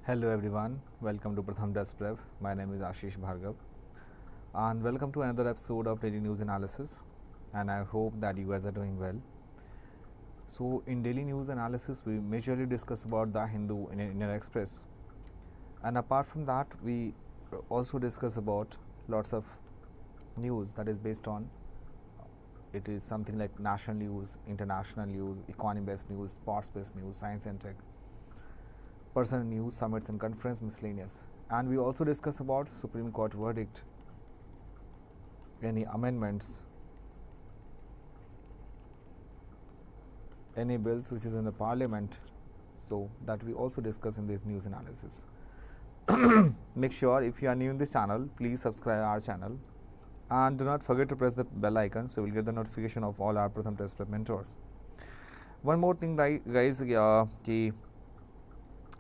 Hello everyone, welcome to PRATHAM Test Prep. My name is Ashish Bhargav and welcome to another episode of Daily News Analysis, and I hope that you guys are doing well. So in Daily News Analysis we majorly discuss about the Hindu in Indian Express, and apart from that we also discuss about lots of news that is based on it is something like national news, international news, economy based news, sports based news, science and tech, personal news, summits and conference, miscellaneous. And we also discuss about Supreme Court verdict, any amendments, any bills which is in the parliament, so that we also discuss in this news analysis. Make sure if you are new in this channel, please subscribe our channel and do not forget to press the bell icon so you will get the notification of all our Pratham Test Prep mentors. One more thing guys, कि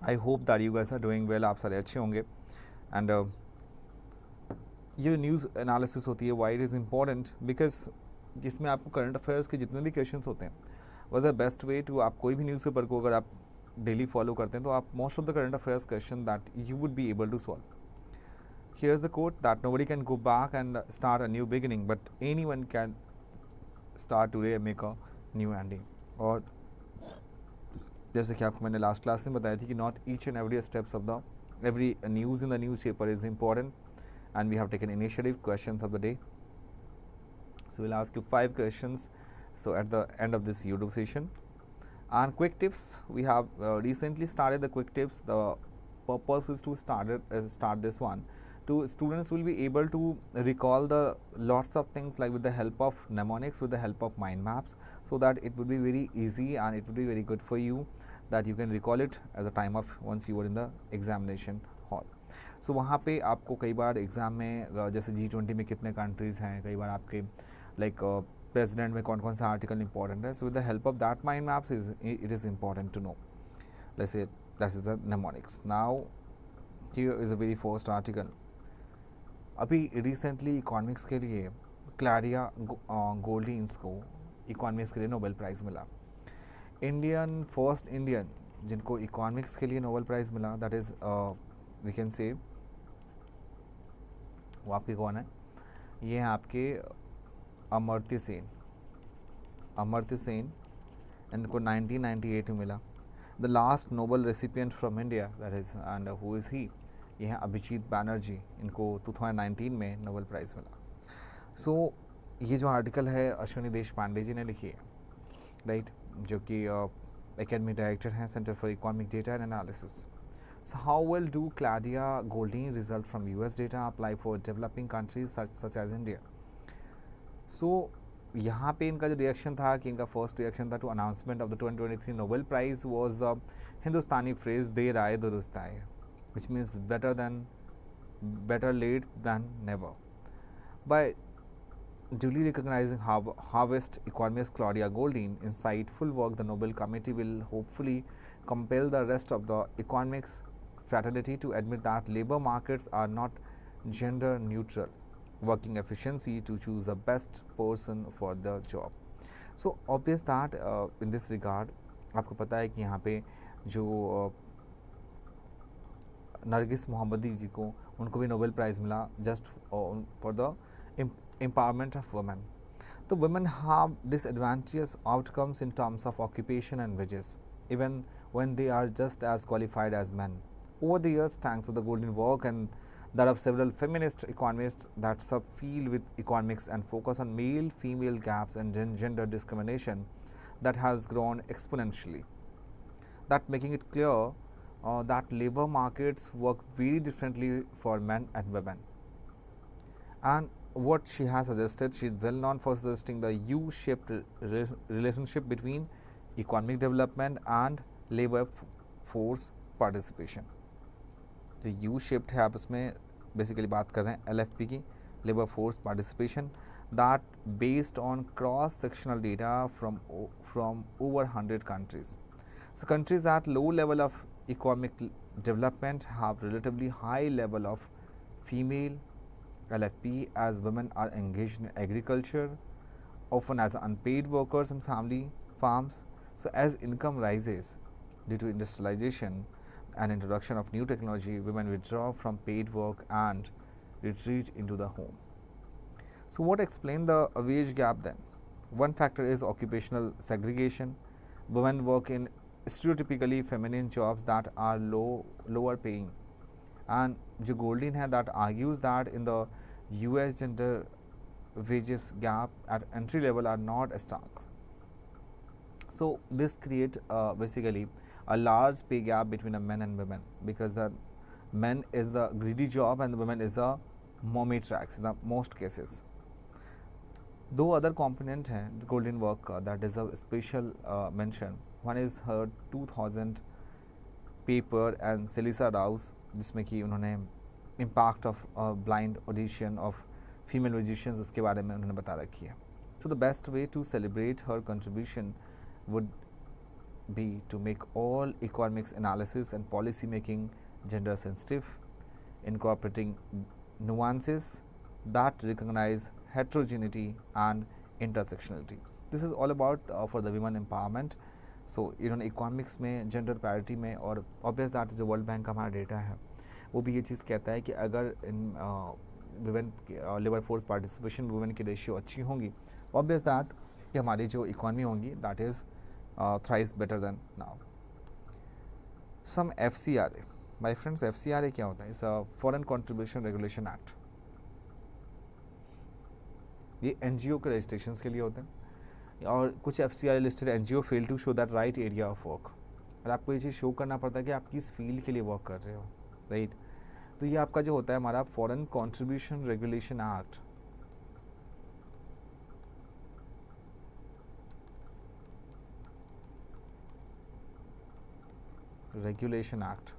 I hope that you guys are doing well, आप सारे अच्छे होंगे. And ये news analysis होती है, why it is important because जिसमें आपको करंट अफेयर्स के जितने भी क्वेश्चंस होते हैं was the best way to, आप कोई भी न्यूज़पेपर को अगर आप डेली फॉलो करते हैं तो आप most of the current affairs question that you would be able to solve. Here is the quote that nobody can go back and start a new beginning but anyone can start today make a new ending. और जैसे कि आपको मैंने last class में बताया थी कि not each and every steps of the every news in the newspaper is important, and we have taken initiative questions of the day. So we'll ask you 5 questions so at the end of this YouTube session. And quick tips, we have recently started the quick tips. The purpose is to start this one. Students will be able to recall the lots of things like with the help of mnemonics, with the help of mind maps, so that it would be very easy and it would be very good for you that you can recall it at the time of once you are in the examination hall. So वहाँ पे आपको कई बार exam में जैसे G20 में कितने countries हैं, कई बार आपके लाइक प्रेसिडेंट में कौन कौन सा आर्टिकल इंपॉर्टेंट है. So with the help of that mind maps it is important to know. Let's say that is the mnemonics. Now here is a very first article. अभी recently economics के लिए Claudia Goldins को economics के लिए Nobel prize मिला. Indian first Indian जिनको economics के लिए नोबेल प्राइज़ मिला, that is we can say वो आपके कौन है, ये हैं आपके अमर्त्य सेन. अमर्त्य सेन इनको 1998 में मिला. The last Nobel recipient from India that is and who is he, ये हैं अभिजीत बैनर्जी. इनको 2019 में नोबेल प्राइज़ मिला. सो ये जो आर्टिकल है अश्विनी देशपांडे जी ने लिखी है, राइट, जो कि एकेडमिक डायरेक्टर हैं centre for economic data and analysis. So how will do Claudia Goldin result from US data apply for developing countries such as India. So यहाँ पे इनका जो रिएक्शन था कि इनका फर्स्ट रिएक्शन था to announcement of the 2023 Nobel prize was the Hindustani phrase देर आए दुरुस्त आए, which means better late than never. By duly recognizing Harvest economist Claudia Goldin insightful work, the Nobel Committee will hopefully compel the rest of the economics fraternity to admit that labor markets are not gender neutral, working efficiency to choose the best person for the job. So obvious that in this regard आपको पता है कि यहाँ पे जो नरगिस मोहम्मदी जी को, उनको भी नोबेल प्राइज़ मिला just for the empowerment of women. The women have disadvantageous outcomes in terms of occupation and wages, even when they are just as qualified as men. Over the years, thanks to the golden work and that of several feminist economists that sub-field with economics and focus on male-female gaps and gender discrimination, that has grown exponentially. That making it clear that labor markets work very differently for men and women. And what she has suggested, she is well known for suggesting the U-shaped relationship between economic development and labor force participation. जो U-shaped है, आप इसमें basically बात कर रहे हैं LFP की, labor force participation, that based on cross-sectional data from over 100 countries. So countries at low level of economic development have relatively high level of female LFP, as women are engaged in agriculture, often as unpaid workers in family farms. So as income rises due to industrialization, and introduction of new technology, women withdraw from paid work and retreat into the home. So what explains the wage gap then? One factor is occupational segregation. Women work in stereotypically feminine jobs that are lower paying. And जो Goldin है that argues that in the US gender wages gap at entry level are not stark. So this creates basically a large pay gap between a men and women, because the men is the greedy job and the women is the mommy tracks in the most cases. दो other component हैं Goldin work that deserve special mention. One is her 2000 paper and Celissa Rouse, जिसमें कि उन्होंने impact of blind audition of female musicians उसके बारे में उन्होंने बता रखी है. So the best way to celebrate her contribution would be to make all economics analysis and policy making gender sensitive, incorporating nuances that recognize heterogeneity and intersectionality. This is all about for the women empowerment. So इन्होंने economics में gender parity में, और obvious that जो world bank का हमारा data है वो भी ये चीज़ कहता है कि अगर in women labour force participation women की रेशियो अच्छी होंगी, ऑब्वियस दैट कि हमारी जो इकॉनमी होंगी that is thrice better than now. Some FCRA, my friends FCRA क्या होता है? It's a foreign contribution regulation act. ये NGO के रजिस्ट्रेशन के लिए होते हैं, और कुछ FCRA listed NGO fail to show that right area of work. और आपको ये चीज़ शो करना पड़ता है कि आप किस फील्ड के लिए वर्क कर रहे हो, राइट. तो ये आपका जो होता है हमारा foreign contribution regulation act. Regulation Act,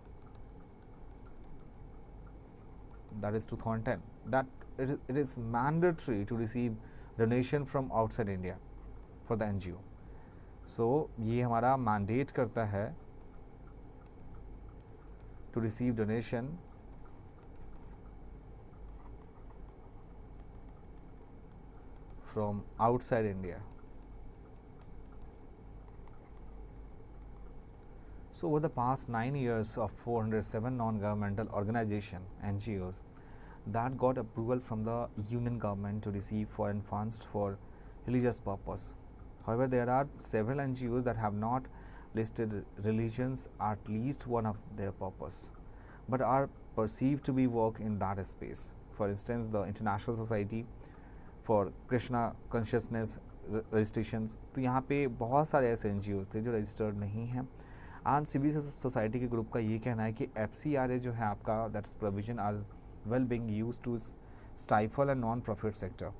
that is 2010, that it is mandatory to receive donation from outside India for the NGO. So ये हमारा mandate करता है to receive donation from outside India. So over the past 9 years of 407 non-governmental organizations, NGOs, that got approval from the union government to receive foreign funds for religious purpose. However, there are several NGOs that have not listed religions at least one of their purpose, but are perceived to be work in that space. For instance, the International Society for Krishna Consciousness registrations. तो यहाँ पे बहुत सारे ऐसे NGOs थे जो registered नहीं हैं. एंड सिविल सोसाइटी के ग्रुप का ये कहना है कि FCRA जो है आपका that's provision are well being used to stifle and non profit sector.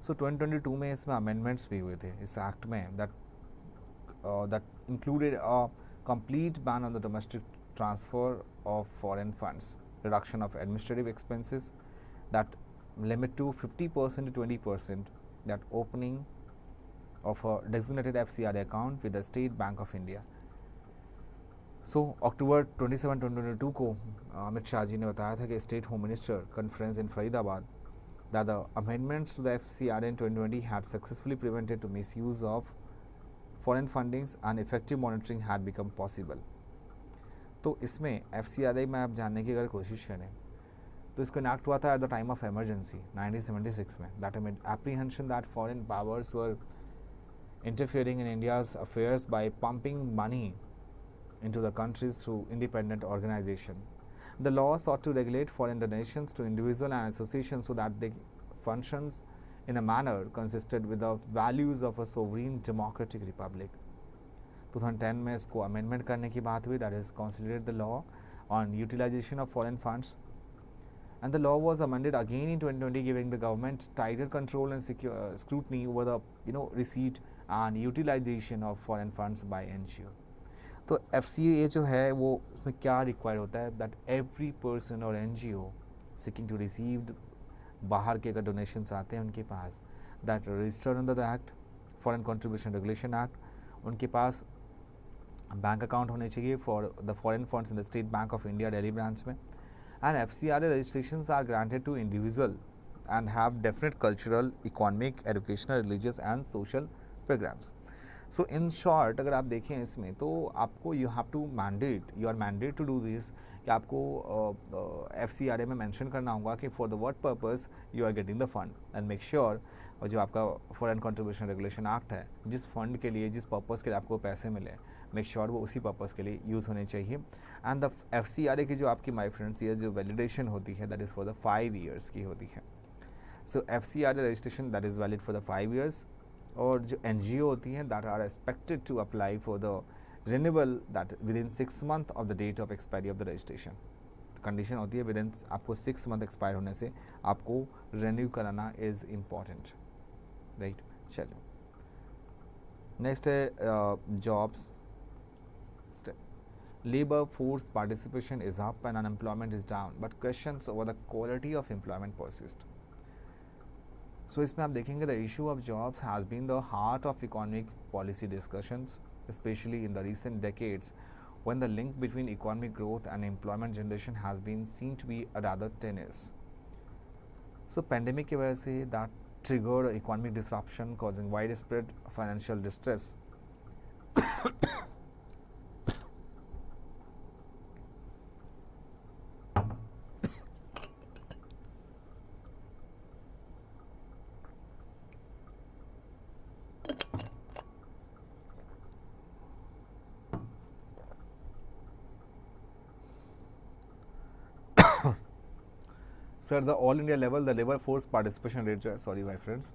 So 2022 में इसमें अमेंडमेंट्स भी हुए थे इस एक्ट में that included a complete ban on the domestic transfer of foreign funds, reduction of administrative expenses that limit to 50% to 20%, that opening of a designated FCRA account with the State Bank of India. So October 27, 2022 को अमित शाह जी ने बताया था कि state home minister conference in Faridabad that the amendments to the FCRA in 2020 had successfully prevented to misuse of foreign fundings and effective monitoring had become possible. तो इसमें FCRA में आप जानने की अगर कोशिश करें तो इसको इनैक्ट हुआ था at the time of emergency 1976 में. That amid apprehension that foreign powers were interfering in India's affairs by pumping money into the countries through independent organization. The law sought to regulate foreign donations to individuals and associations so that they functions in a manner consistent with the values of a sovereign democratic republic. 2010 में इसको amendment करने की बात हुई, that is considered the law on utilization of foreign funds, and the law was amended again in 2020 giving the government tighter control and scrutiny over the receipt and utilization of foreign funds by NGO. तो FCA जो है वो उसमें क्या require होता है that every person और NGO seeking to receive बाहर के अगर डोनेशंस आते हैं उनके पास that registered under the act foreign contribution regulation act, उनके पास बैंक अकाउंट होने चाहिए for the foreign funds in the State Bank of India Delhi branch में. And FCRA registrations are granted to individual and have definite cultural, economic, educational, religious and social programmes. So in short अगर आप देखें इसमें तो आपको you are mandate to do this कि आपको FCRA में मेंशन करना होगा कि for the what purpose you are getting the fund and make sure और जो आपका फॉरेन कंट्रीब्यूशन रेगुलेशन एक्ट है जिस फंड के लिए जिस पर्पस के लिए आपको पैसे मिले मेक श्योर वो उसी पर्पस के लिए यूज़ होने चाहिए। एंड द FCRA की जो आपकी माय फ्रेंड्स ये जो वैलिडेशन होती है that is for the 5 years की होती है। So FCRA registration that is valid for the 5 years और जो NGO होती हैं that are expected to apply for the renewal that within 6 months of the date of expiry of the registration. Condition होती है with in आपको 6 month expire होने से आपको रिन्यू कराना इज़ इम्पॉर्टेंट, राइट। चलो नेक्स्ट है jobs step. Labor force participation is up and unemployment is down, but questions over the quality of employment persist. So इसमें आप देखेंगे the issue of jobs has been the heart of economic policy discussions, especially in the recent decades when the link between economic growth and employment generation has been seen to be a rather tenuous. So pandemic की वजह से that triggered economic disruption causing widespread financial distress. Sir the all India level the labour force participation rate जो है, sorry my friends,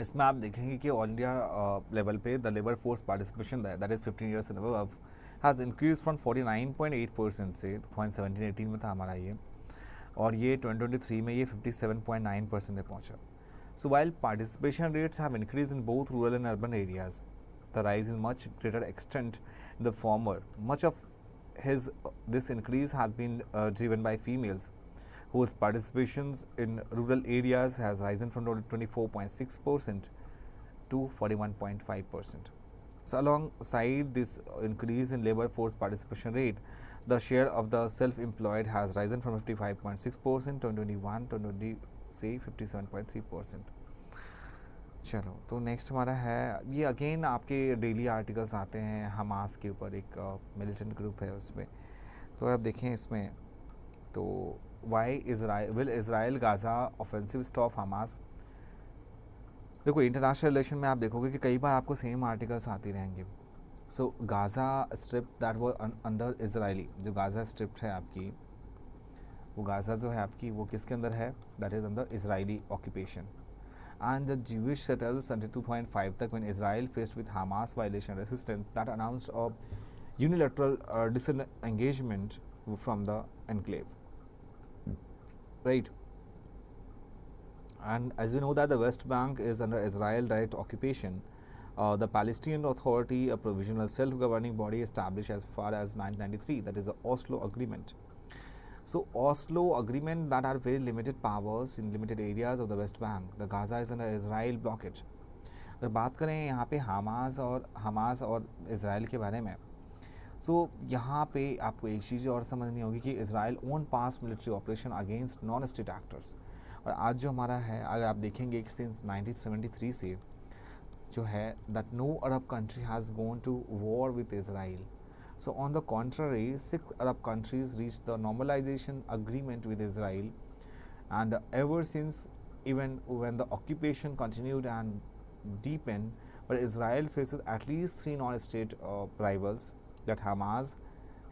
इसमें आप देखेंगे कि all India level पे the labour force participation that is 15 years and above has increase from 49.8% से 2017-18 में था हमारा ये, और ये 2023 में ये 57.9% पे पहुंचा। So while participation rates have increase in both rural and urban areas the rise in much greater extent in the former much of this increase has been driven by females whose participations in rural areas has risen from 24.6% to 41.5%. So alongside this increase in labor force participation rate, the share of the self-employed has risen from 55.6% to 2021 say 57.3%. चलो तो next हमारा है ये again आपके daily articles आते हैं Hamas के ऊपर, एक मिलिटेंट ग्रुप है उसमें। तो आप देखें इसमें तो why Israel Gaza offensive stop Hamas. देखो इंटरनेशनल रिलेशन में आप देखोगे कि कई बार आपको सेम आर्टिकल्स आती रहेंगे। सो गाज़ा स्ट्रिप दैट वो अंडर इज़राइली, जो गाज़ा स्ट्रिप है आपकी, वो गाज़ा जो है आपकी वो किसके अंदर है, that is under Israeli occupation. And the Jewish settlers until 2005 तक when Israel faced with Hamas violation resistance that announced a unilateral disengagement from the enclave, right? And as we know that the West Bank is under Israel direct occupation, the Palestinian Authority, a provisional self-governing body established as far as 1993, that is the Oslo Agreement. So Oslo Agreement that are very limited powers in limited areas of the West Bank. The Gaza is under Israel blockade. अगर बात करें यहाँ पे Hamas और Israel के बारे में, सो यहाँ पे आपको एक चीज़ और समझनी होगी कि Israel own pass military operation against non state actors. और आज जो हमारा है अगर आप देखेंगे कि सिंस 1973 से जो है that no Arab country has gone to war with Israel. So on the contrary, 6 Arab countries reached the normalization agreement with Israel, and ever since, even when the occupation continued and deepened, but Israel faces at least 3 non-state rivals, that Hamas,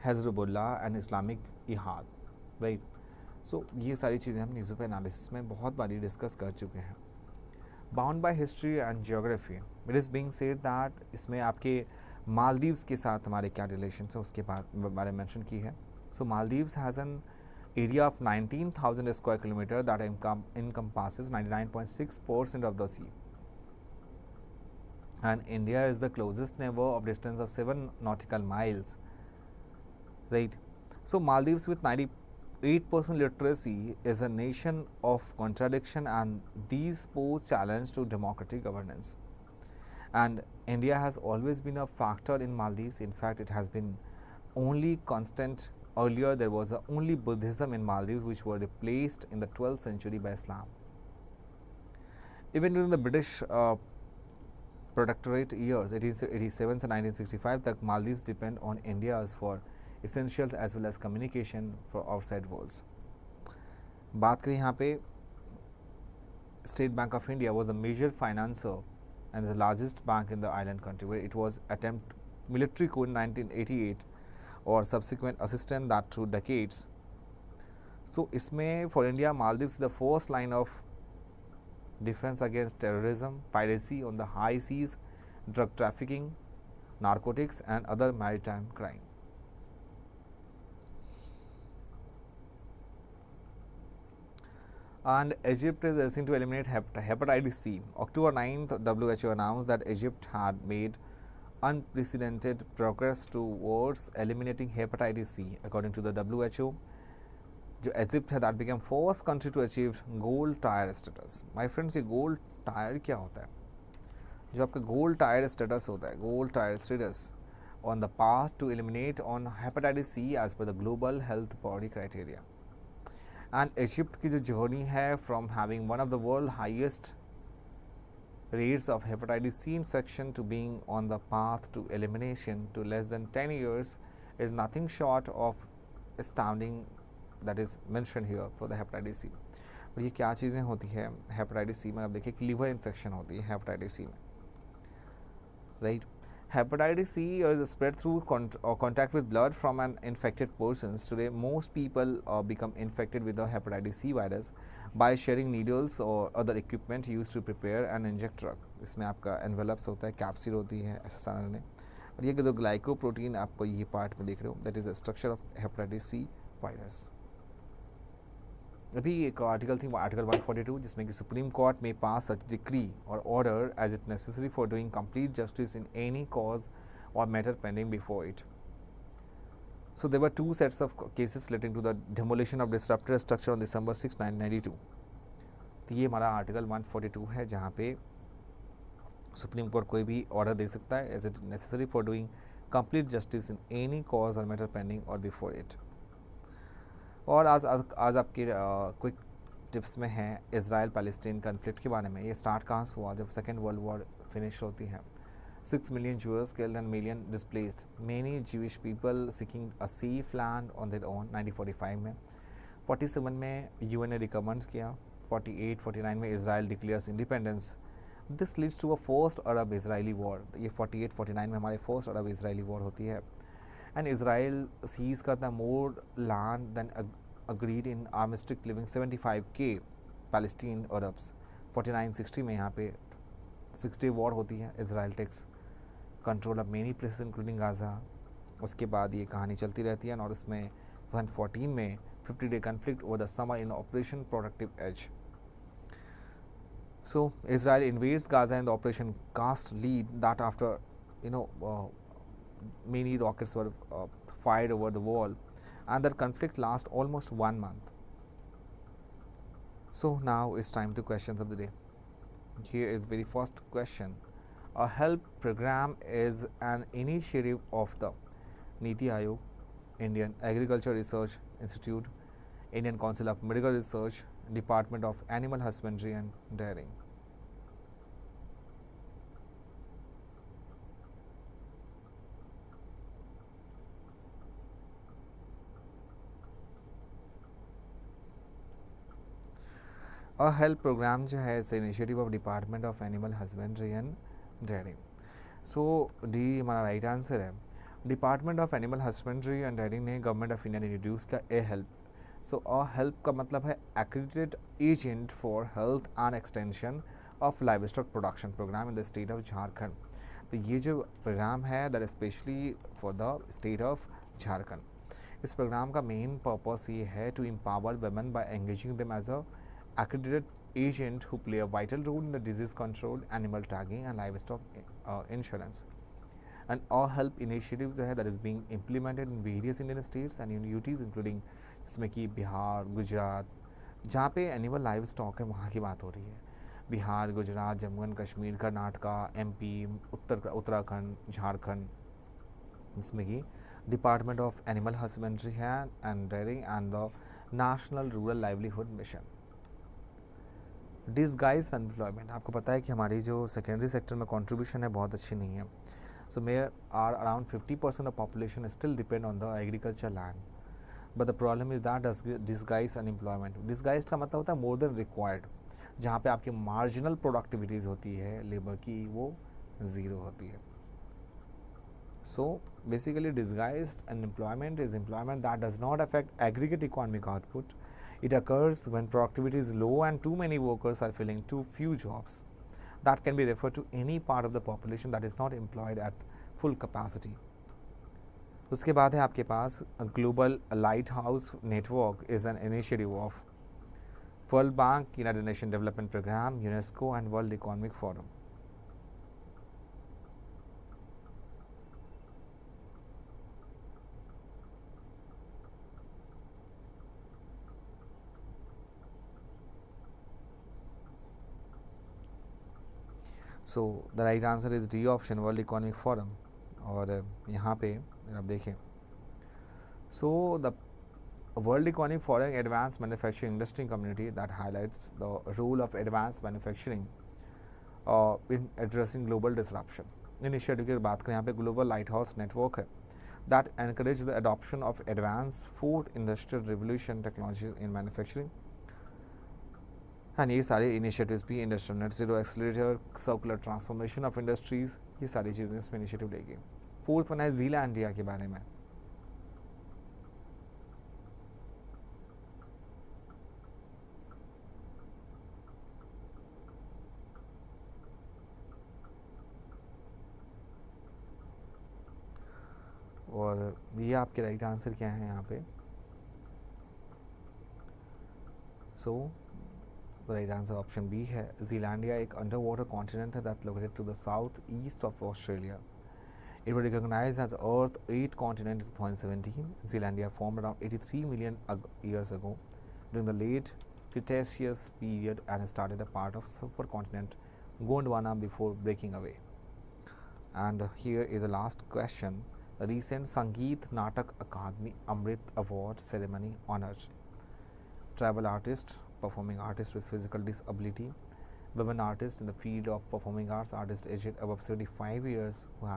Hezbollah and Islamic Jihad, right? So ये सारी चीज़ें हम newspaper analysis में बहुत बारी discuss कर चुके हैं। Bound by history and geography, it is being said that इसमें आपके मालदीव्स के साथ हमारे क्या रिलेशन है उसके बारे में मेंशन की है। So Maldives has an area of 19,000 square kilometre that encompasses 99.6% of the sea, and India is the closest neighbor of distance of 7 nautical miles, right? So Maldives with 98% literacy is a nation of contradiction, and these pose challenge to democratic governance. And India has always been a factor in Maldives. In fact, it has been only constant. Earlier, there was only Buddhism in Maldives, which were replaced in the 12th century by Islam. Even during the British protectorate years 1887 से 1965 तक Maldives depend on India for essentials as well as communication for outside worlds. बात करें यहाँ पे State Bank of India was the major financer and the largest bank in the island country, where it was attempt military coup in 1988 or subsequent assistance that through decades. So इसमें for India, Maldives the first line of defense against terrorism, piracy on the high seas, drug trafficking, narcotics and other maritime crime. And Egypt is racing to eliminate hepatitis C. October 9th, WHO announced that Egypt had made unprecedented progress towards eliminating hepatitis C. According to the WHO, Egypt had that became first country to achieve gold tier status. My friends, ये gold tier क्या होता है? जो आपका gold tier status होता है, gold tier status on the path to eliminate on hepatitis C as per the global health body criteria. And Egypt की जो जर्नी है from having one of the world highest rates of hepatitis C infection to being on the path to elimination to less than 10 years is nothing short of astounding that is mention here for the hepatitis C. और ये क्या चीज़ें होती है hepatitis C में? आप देखिए कि लीवर इन्फेक्शन होती है हेपेटाइटिस सी में, right. Hepatitis C is spread through contact with blood from an infected person. Today, most people become infected with the hepatitis C virus by sharing needles or other equipment used to prepare and inject drug. इसमें आपका envelopes होता है, capsule होती है SSRNA, और ये जो glycoprotein आपको ये पार्ट में देख रहे हो, that is a structure of hepatitis C virus. अभी एक आर्टिकल थी आर्टिकल 142 जिसमें कि सुप्रीम कोर्ट में पास सच डिक्री और order as it necessary for doing complete justice in any cause और matter pending before it. So there were two sets of cases relating to the demolition of disrupted structure on December 6, 1992. तो ये हमारा article 142 है जहाँ पे supreme court कोई भी order दे सकता है as it necessary for doing complete justice in any cause और मैटर पेंडिंग और बिफोर इट. और आज आपके क्विक टिप्स में है इज़राइल पैलेस्टीन कन्फ्लिक्ट के बारे में. ये स्टार्ट कहाँ से हुआ? जब सेकेंड वर्ल्ड वॉर फिनिश होती है. 6 million Jews killed and million displaced. Many Jewish people seeking a safe land on their own. 1945 में. 47 में UN ने रिकमेंड किया. 48-49 में Israel declares independence. This leads to a first Arab Israeli war. ये 48-49 में हमारे फर्स्ट अरब इजरायली वॉर होती है. And Israel seized करता more land than agreed in armistice, leaving 75k Palestine Arabs. 49-60 में यहाँ पे 6-day war होती है. Israel takes control of many places including Gaza. उसके बाद ये कहानी चलती रहती है और उसमें 2014 में 50-day conflict over the summer in Operation Protective Edge. So Israel invades Gaza and the Operation Cast lead that after many rockets were fired over the wall, and that conflict lasted almost 1 month. So now it's time to questions of the day. Here is very first question. A HELP program is an initiative of the Niti Aayog, Indian Agriculture Research Institute, Indian Council of Medical Research, Department of Animal Husbandry and Dairying. A HELP program जो है it's initiative of department of animal husbandry and dairying. So D हमारा right answer है. Department of animal husbandry and dairying ने government of India ने introduce किया A help. So a help का मतलब है accredited agent for health and extension of livestock production programme in the state of Jharkhand. तो ये जो प्रोग्राम है that specially for the state of Jharkhand. इस प्रोग्राम का मेन पर्पस ये है to empower women by engaging them as a accredited agent who play a vital role in the disease control, animal tagging and livestock insurance. And all help initiatives that is being implemented in various Indian states and UTs including जिसमें कि बिहार, गुजरात, जहाँ पे animal live stock है वहाँ की बात हो रही है. बिहार, गुजरात, जम्मू एंड कश्मीर, कर्नाटका, MP, उत्तराखंड, झारखंड, जिसमें कि डिपार्टमेंट ऑफ एनिमल हस्बेंड्री है and dairying and the national rural livelihood mission. Disguised unemployment, आपको पता है कि हमारी जो सेकेंडरी सेक्टर में कंट्रीब्यूशन है बहुत अच्छी नहीं है. So mayor are around 50% of population still depend on the agriculture land, but the problem is that disguised unemployment. Disguised का मतलब होता है मोर देन रिक्वायर्ड, जहाँ पे आपकी मार्जिनल प्रोडक्टिविटीज़ होती है लेबर की वो ज़ीरो होती है. So basically disguised unemployment is employment that does not affect aggregate economic output. It occurs when productivity is low and too many workers are filling too few jobs. That can be referred to any part of the population that is not employed at full capacity. उसके बाद है आपके पास global lighthouse network is an initiative of World Bank, United Nation Development Programme, UNESCO and World Economic Forum. So the right answer is D option, World Economic Forum. और यहाँ पे आप देखें, so the World Economic Forum advance manufacturing industry community that highlights the role of advance manufacturing in addressing global disruption. Initiative की बात करें, यहाँ पे ग्लोबल लाइट हाउस नेटवर्क है that encourage the adoption of advance fourth industrial revolution technology in manufacturing. And ये सारे initiatives भी industrial net zero accelerator, circular transformation of industries, ये सारी चीज़ें इसमें इनिशिएटिव लेगी. फोर्थ वन है ज़ीलैंडिया के बारे में. और ये आपके राइट आंसर क्या है यहाँ पे. So right answer option B है. ज़ीलैंडिया एक अंडर वाटर कॉन्टिनेंट है that located to the south east of Australia. It was recognized as Earth 8 continent in 2017. Zealandia formed around 83 million years ago during the late Cretaceous period and started a part of supercontinent Gondwana before breaking away. And here is the last question. The recent Sangeet Natak Akademi Amrit Award ceremony honors tribal artists, performing artists with physical disability, women artists in the field of performing arts, artists aged above 75 years who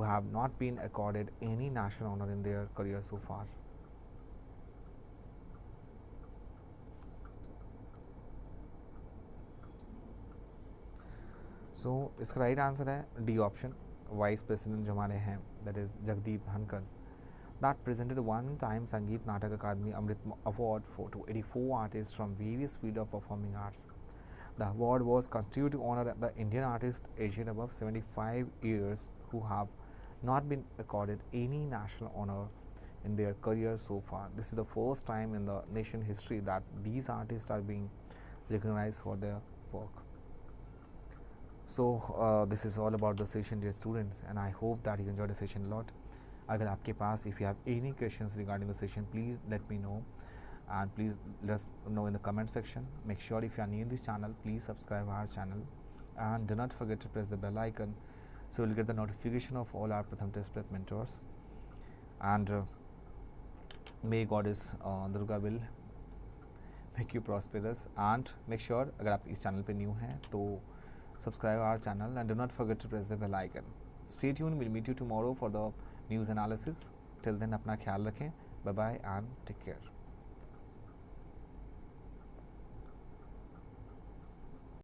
have not been accorded any national honor in their career so far. So इसका right answer है D option, vice president जो हमारे हैं that is Jagdeep Dhankhar. That presented a one-time Sangeet Natak Akademi Amrit Award to 84 artists from various fields of performing arts. The award was constituted to honor the Indian artists aged above 75 years who have not been accorded any national honor in their career so far. This is the first time in the nation history that these artists are being recognized for their work. So this is all about the session, dear students, and I hope that you enjoyed the session a lot. अगर आपके पास if you have any questions regarding the session, please let me know and please let us know in the comment section. Make sure if you are new in this channel, please subscribe our channel and do not forget to press the bell icon so you will get the notification of all our Pratham Test Prep mentors. And may Goddess Durga will make you prosperous. And make sure अगर आप इस channel पे new हैं तो subscribe our channel and do not forget to press the bell icon. Stay tuned. We'll meet you tomorrow for the news analysis. Till then अपना ख्याल रखें. Bye bye and take care.